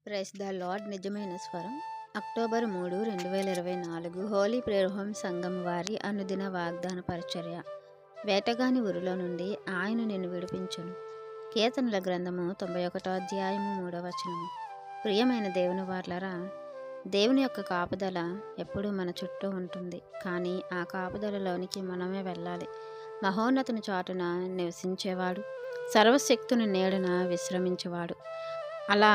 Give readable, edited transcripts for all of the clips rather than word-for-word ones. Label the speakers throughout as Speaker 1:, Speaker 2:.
Speaker 1: Praise the lord. నిజమైన స్వరం. October 3, 2024 Holi prayer home సంఘం వారి అనుదిన వాగ్దాన పరిచర్య. వేటగాని ఊరిలో నుండి ఆయన నిన్ను విడిపించును. కీర్తనల గ్రంథము 91వ అధ్యాయము 3వ వచనము. ప్రియమైన దేవుని వార్లరా, దేవుని యొక్క కాపుదల ఎప్పుడూ మన చుట్టూ ఉంటుంది. కానీ ఆ కాపుదలలోనికి మనమే వెళ్ళాలి. మహోన్నతుని చాటున నివసించేవాడు, సర్వశక్తుని నీడన విశ్రమించేవాడు. అలా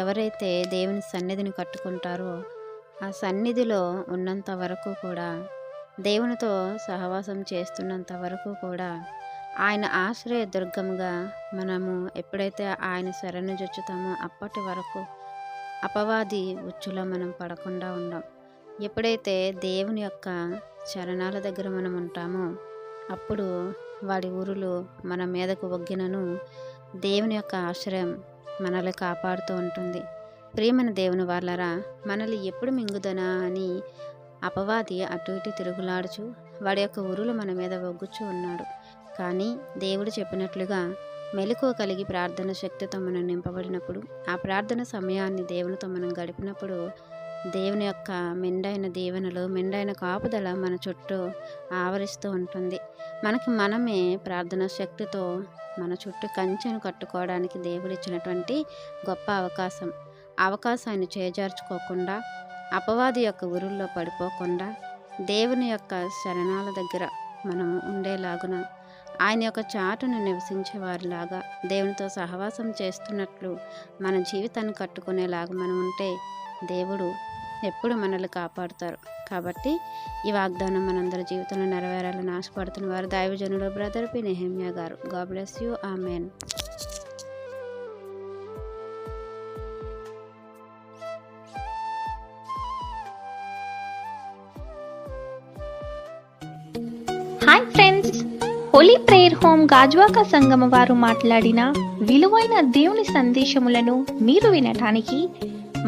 Speaker 1: ఎవరైతే దేవుని సన్నిధిని కట్టుకుంటారో ఆ సన్నిధిలో ఉన్నంత వరకు కూడా, దేవునితో సహవాసం చేస్తున్నంత వరకు కూడా, ఆయన ఆశ్రయ దుర్గంగా మనము ఎప్పుడైతే ఆయన శరణు జొచ్చుతామో అప్పటి వరకు అపవాది ఉచ్చులో మనం పడకుండా ఉండం. ఎప్పుడైతే దేవుని యొక్క చరణాల దగ్గర మనం ఉంటామో అప్పుడు వాడి ఊరులు మన మీదకు ఒగ్గినను దేవుని యొక్క ఆశ్రయం మనల్ని కాపాడుతూ ఉంటుంది. ప్రియమైన దేవుని వాళ్ళరా, మనల్ని ఎప్పుడు మింగుదనా అని అపవాది అటు ఇటు తిరుగులాడుచు వాడి యొక్క ఉరులు మన మీద ఒగ్గుచూ ఉన్నాడు. కానీ దేవుడు చెప్పినట్లుగా మెలకువ కలిగి ప్రార్థన శక్తితో మనం నింపబడినప్పుడు, ఆ ప్రార్థన సమయాన్ని దేవునితో మనం గడిపినప్పుడు దేవుని యొక్క మెండైన దీవెనలు, మెండైన కాపుదల మన చుట్టూ ఆవరిస్తూ ఉంటుంది. మనకి మనమే ప్రార్థన శక్తితో మన చుట్టూ కంచెను కట్టుకోవడానికి దేవుడిచ్చినటువంటి గొప్ప అవకాశాన్ని చేజార్చుకోకుండా, అపవాది యొక్క ఉరుల్లో పడిపోకుండా, దేవుని యొక్క శరణాల దగ్గర మనము ఉండేలాగున, ఆయన యొక్క చాటును నివసించే వారిలాగా దేవునితో సహవాసం చేస్తున్నట్లు మన జీవితాన్ని కట్టుకునేలాగా మనం ఉంటే దేవుడు ఎప్పుడు మనల్ని కాపాడుతారు. కాబట్టి ఈ వాగ్దానం మనందరి జీవితంలో నెరవేరాలని ఆశపడుతున్న వారు దైవజనులు బ్రదర్ పి. నెహెమ్యా గారు. God bless you. Amen.
Speaker 2: Hi friends, holy prayer home Gajuwaka సంఘం వారు మాట్లాడిన విలువైన దేవుని సందేశములను మీరు వినటానికి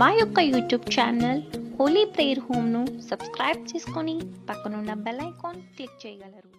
Speaker 2: మా యొక్క యూట్యూబ్ ఛానల్ హోలీ ప్రేయర్ హోమ్ను సబ్స్క్రైబ్ చేసుకొని పక్కనున్న బెల్ ఐకాన్ క్లిక్ చేయగలరు.